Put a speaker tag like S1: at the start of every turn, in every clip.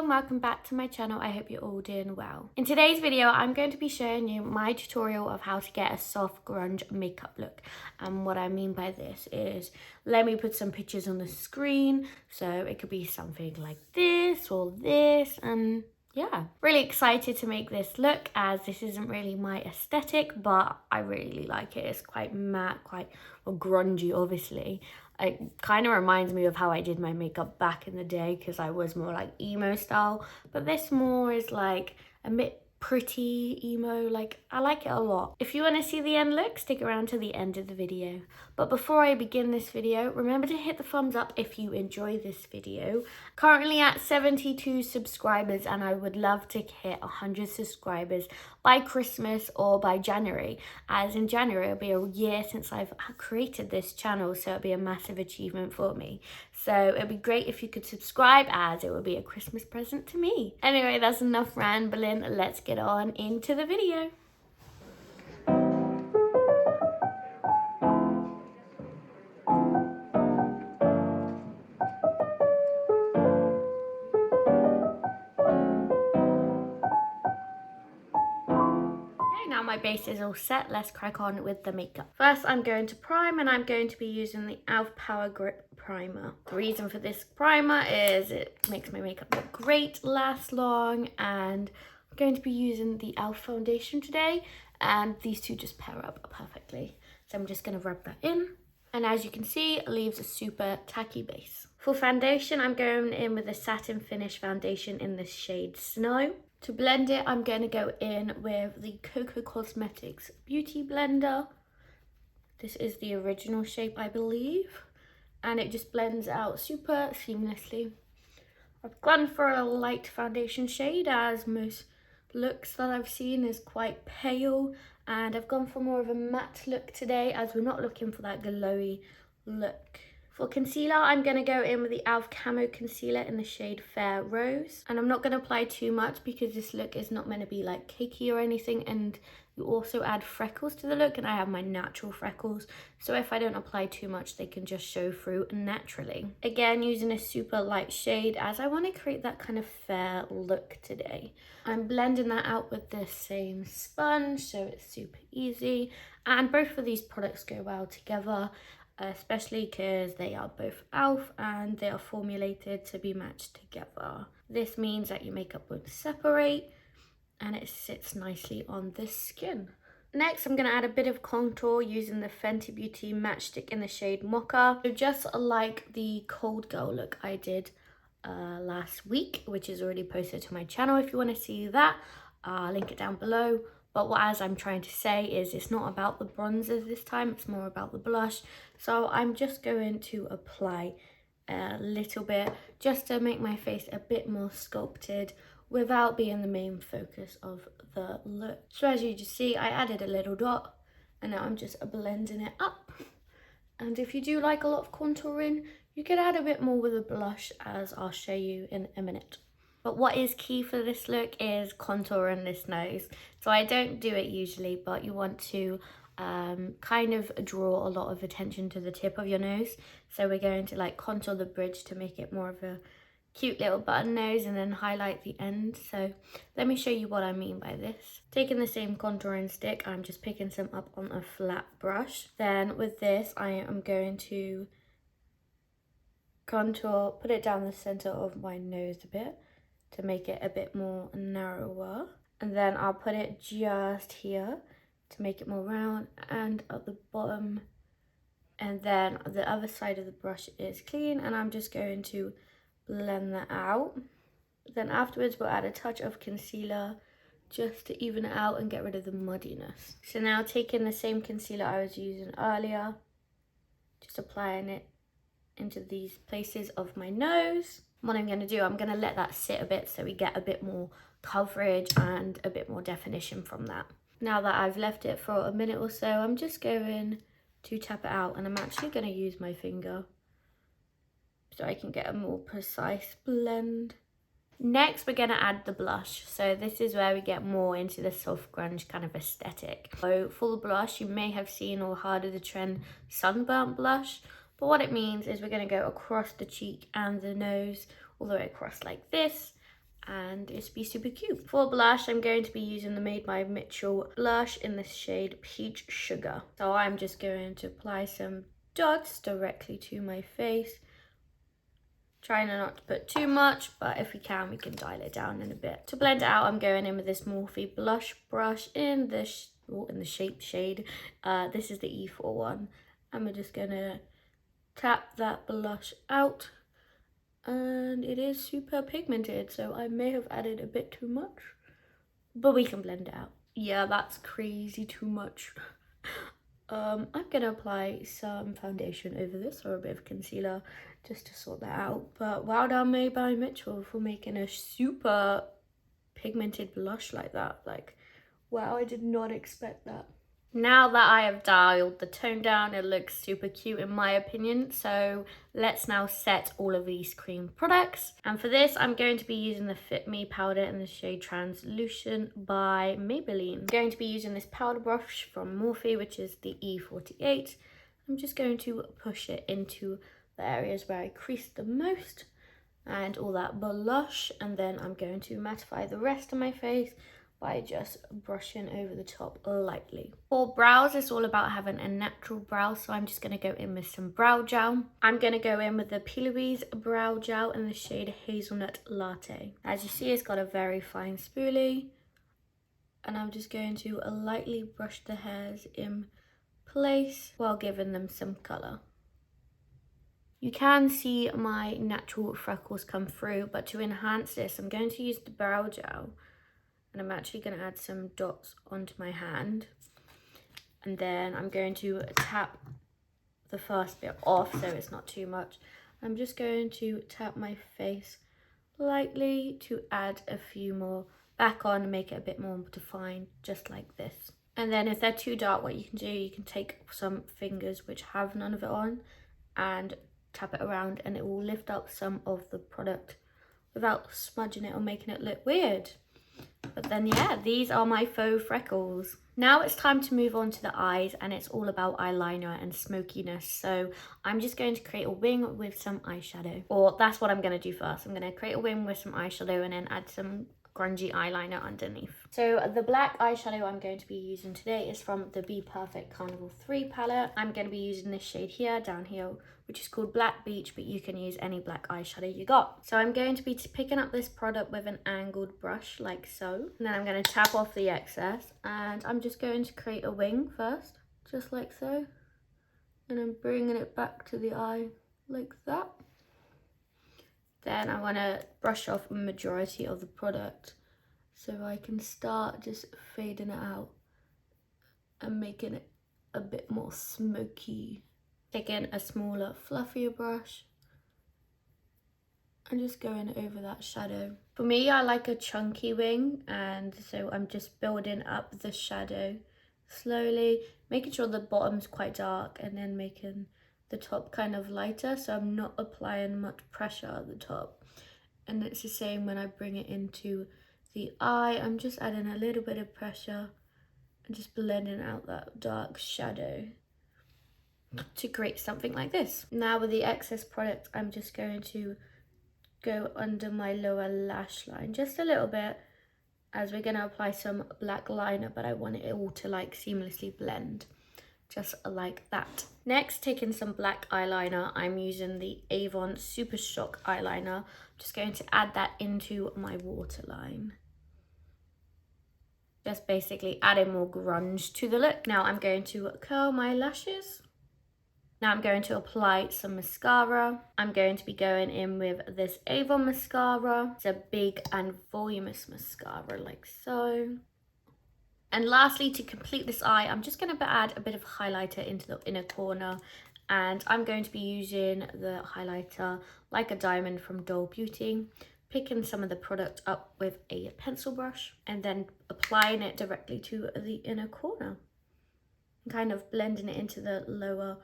S1: and welcome back to my channel. I hope you're all doing well. In today's video, I'm going to be showing you my tutorial of how to get a soft grunge makeup look. And what I mean by this is, let me put some pictures on the screen. So it could be something like this or this, and yeah, really excited to make this look, as this isn't really my aesthetic, but I really like it. It's quite matte, quite grungy, obviously. It kind of reminds me of how I did my makeup back in the day, because I was more like emo style, but this more is like a bit pretty emo. Like, I like it a lot. If you want to see the end look, stick around to the end of the video. But before I begin this video, remember to hit the thumbs up if you enjoy this video. Currently at 72 subscribers, and I would love to hit 100 subscribers by Christmas or by January, as in January it'll be a year since I've created this channel, so it'll be a massive achievement for me. So it'd be great if you could subscribe, as it would be a Christmas present to me. Anyway, that's enough rambling. Let's get on into the video. Now my base is all set, let's crack on with the makeup. First, I'm going to prime, and I'm going to be using the e.l.f. Power Grip Primer. The reason for this primer is it makes my makeup look great, last long, and I'm going to be using the e.l.f. foundation today, and these two just pair up perfectly. So I'm just going to rub that in, and as you can see, it leaves a super tacky base. For foundation, I'm going in with a satin finish foundation in the shade Snow. To blend it, I'm going to go in with the Coco Cosmetics Beauty Blender. This is the original shape, I believe, and it just blends out super seamlessly. I've gone for a light foundation shade, as most looks that I've seen is quite pale, and I've gone for more of a matte look today, as we're not looking for that glowy look. For concealer, I'm going to go in with the e.l.f. Camo Concealer in the shade Fair Rose. And I'm not going to apply too much, because this look is not meant to be like cakey or anything. And you also add freckles to the look, and I have my natural freckles. So if I don't apply too much, they can just show through naturally. Again, using a super light shade, as I want to create that kind of fair look today. I'm blending that out with the same sponge, so it's super easy. And both of these products go well together, especially because they are both e.l.f. and they are formulated to be matched together. This means that your makeup won't separate, and it sits nicely on the skin. Next, I'm going to add a bit of contour using the Fenty Beauty Matchstick in the shade Mocha. So just like the Cold Girl look I did last week, which is already posted to my channel if you want to see that. I'll link it down below. But as I'm trying to say is, it's not about the bronzers this time, it's more about the blush. So I'm just going to apply a little bit, just to make my face a bit more sculpted without being the main focus of the look. So as you just see, I added a little dot, and now I'm just blending it up. And if you do like a lot of contouring, you could add a bit more with a blush, as I'll show you in a minute. But what is key for this look is contouring this nose. So I don't do it usually, but you want to kind of draw a lot of attention to the tip of your nose. So we're going to like contour the bridge to make it more of a cute little button nose, and then highlight the end. So let me show you what I mean by this. Taking the same contouring stick, I'm just picking some up on a flat brush. Then with this, I am going to contour, put it down the center of my nose a bit, to make it a bit more narrower, and then I'll put it just here to make it more round, and at the bottom, and then the other side of the brush is clean, and I'm just going to blend that out. Then afterwards we'll add a touch of concealer just to even it out and get rid of the muddiness. So now, taking the same concealer I was using earlier, just applying it into these places of my nose. What I'm going to do, I'm going to let that sit a bit so we get a bit more coverage and a bit more definition from that. Now that I've left it for a minute or so, I'm just going to tap it out, and I'm actually going to use my finger so I can get a more precise blend. Next, we're going to add the blush. So this is where we get more into the soft grunge kind of aesthetic. So for the blush, you may have seen or heard of the trend sunburnt blush. But what it means is we're going to go across the cheek and the nose, all the way across like this, and it's be super cute. For blush, I'm going to be using the Made by Mitchell blush in the shade Peach Sugar. So I'm just going to apply some dots directly to my face. Trying not to put too much, but if we can dial it down in a bit. To blend it out, I'm going in with this Morphe blush brush in the shape shade. This is the E4 one. And we're just gonna tap that blush out. And it is super pigmented, so I may have added a bit too much, but we can blend it out. Yeah, that's crazy too much. I'm gonna apply some foundation over this, or a bit of concealer, just to sort that out. But well done, Made by Mitchell, for making a super pigmented blush like that. Like, wow, I did not expect that. Now that I have dialed the tone down, it looks super cute in my opinion. So let's now set all of these cream products. And for this, I'm going to be using the Fit Me powder in the shade Translucent by Maybelline. I'm going to be using this powder brush from Morphe, which is the E48. I'm just going to push it into the areas where I creased the most and all that blush. And then I'm going to mattify the rest of my face by just brushing over the top lightly. For brows, it's all about having a natural brow, so I'm just going to go in with some brow gel. I'm going to go in with the P. Louise brow gel in the shade Hazelnut Latte. As you see, it's got a very fine spoolie, and I'm just going to lightly brush the hairs in place while giving them some colour. You can see my natural freckles come through, but to enhance this, I'm going to use the brow gel. And I'm actually going to add some dots onto my hand. And then I'm going to tap the first bit off so it's not too much. I'm just going to tap my face lightly to add a few more back on and make it a bit more defined, just like this. And then if they're too dark, what you can do, you can take some fingers which have none of it on and tap it around, and it will lift up some of the product without smudging it or making it look weird. But then yeah, these are my faux freckles. Now it's time to move on to the eyes, and it's all about eyeliner and smokiness. So I'm just going to create a wing with some eyeshadow. Or that's what I'm going to do first. I'm going to create a wing with some eyeshadow and then add some grungy eyeliner underneath. So the black eyeshadow I'm going to be using today is from the Be Perfect Carnival 3 palette. I'm going to be using this shade here, down here, which is called Black Beach, but you can use any black eyeshadow you got. So I'm going to be picking up this product with an angled brush like so. And then I'm going to tap off the excess, and I'm just going to create a wing first, just like so. And I'm bringing it back to the eye like that. Then I want to brush off a majority of the product so I can start just fading it out and making it a bit more smoky. Taking a smaller, fluffier brush and just going over that shadow. For me, I like a chunky wing, and so I'm just building up the shadow slowly, making sure the bottom's quite dark and then making the top kind of lighter, so I'm not applying much pressure at the top. And it's the same when I bring it into the eye. I'm just adding a little bit of pressure and just blending out that dark shadow to create something like this. Now with the excess product, I'm just going to go under my lower lash line just a little bit, as we're going to apply some black liner, but I want it all to like seamlessly blend, just like that. Next, taking some black eyeliner, I'm using the Avon Super Shock eyeliner. I'm just going to add that into my waterline. Just basically adding more grunge to the look. Now I'm going to curl my lashes. Now I'm going to apply some mascara. I'm going to be going in with this Avon mascara. It's a big and voluminous mascara like so. And lastly, to complete this eye, I'm just going to add a bit of highlighter into the inner corner. And I'm going to be using the highlighter Like a Diamond from Doll Beauty. Picking some of the product up with a pencil brush and then applying it directly to the inner corner. And kind of blending it into the lower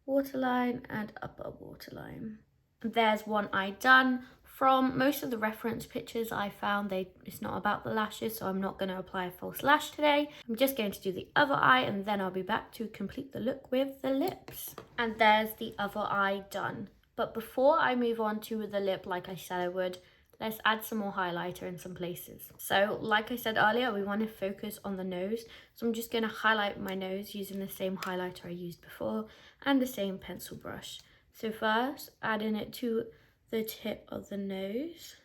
S1: waterline and upper waterline. There's one eye done. From most of the reference pictures I found, it's not about the lashes, so I'm not going to apply a false lash today. I'm just going to do the other eye, and then I'll be back to complete the look with the lips. And there's the other eye done. But before I move on to the lip, like I said I would, let's add some more highlighter in some places. So like I said earlier, we want to focus on the nose. So I'm just going to highlight my nose using the same highlighter I used before and the same pencil brush. So first, adding it to the tip of the nose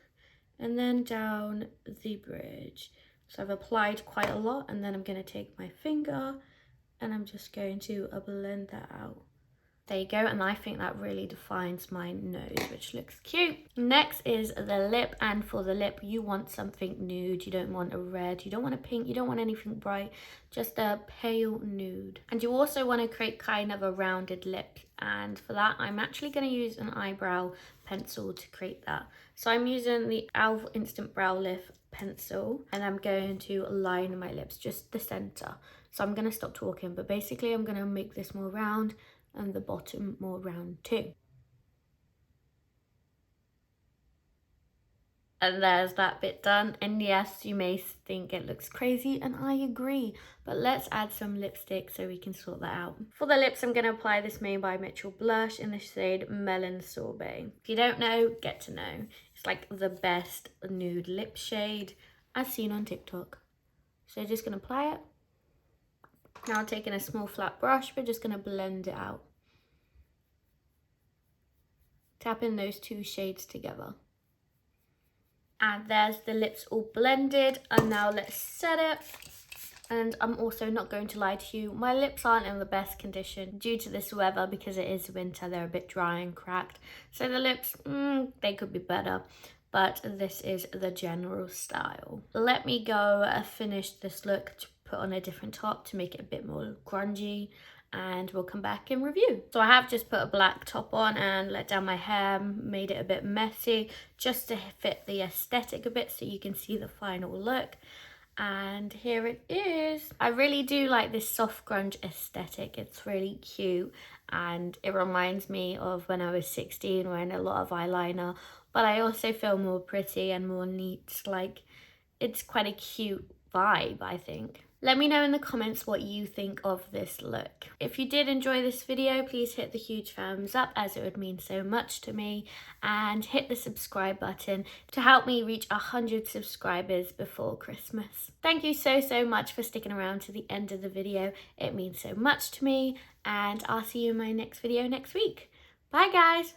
S1: and then down the bridge. So I've applied quite a lot, and then I'm going to take my finger and I'm just going to blend that out. There you go, and I think that really defines my nose, which looks cute. Next is the lip, and for the lip, you want something nude. You don't want a red, you don't want a pink, you don't want anything bright, just a pale nude. And you also want to create kind of a rounded lip, and for that, I'm actually going to use an eyebrow pencil to create that. So I'm using the e.l.f. Instant Brow Lift pencil, and I'm going to line my lips, just the center. So I'm going to stop talking, but basically I'm going to make this more round and the bottom more round too. And there's that bit done. And yes, you may think it looks crazy, and I agree, but let's add some lipstick so we can sort that out. For the lips, I'm going to apply this Made by Mitchell blush in the shade Melon Sorbet. If you don't know, get to know. It's like the best nude lip shade as seen on TikTok. So just going to apply it. Now taking a small flat brush, we're just going to blend it out. Tapping those two shades together. And there's the lips all blended, and now let's set it. And I'm also not going to lie to you, my lips aren't in the best condition due to this weather because it is winter. They're a bit dry and cracked. So the lips, they could be better, but this is the general style. Let me go finish this look to put on a different top to make it a bit more grungy, and we'll come back and review. So I have just put a black top on and let down my hair, made it a bit messy just to fit the aesthetic a bit so you can see the final look. And here it is. I really do like this soft grunge aesthetic. It's really cute, and it reminds me of when I was 16 wearing a lot of eyeliner, but I also feel more pretty and more neat. Like, it's quite a cute vibe, I think. Let me know in the comments what you think of this look. If you did enjoy this video, please hit the huge thumbs up, as it would mean so much to me, and hit the subscribe button to help me reach 100 subscribers before Christmas. Thank you so much for sticking around to the end of the video. It means so much to me, and I'll see you in my next video next week. Bye guys!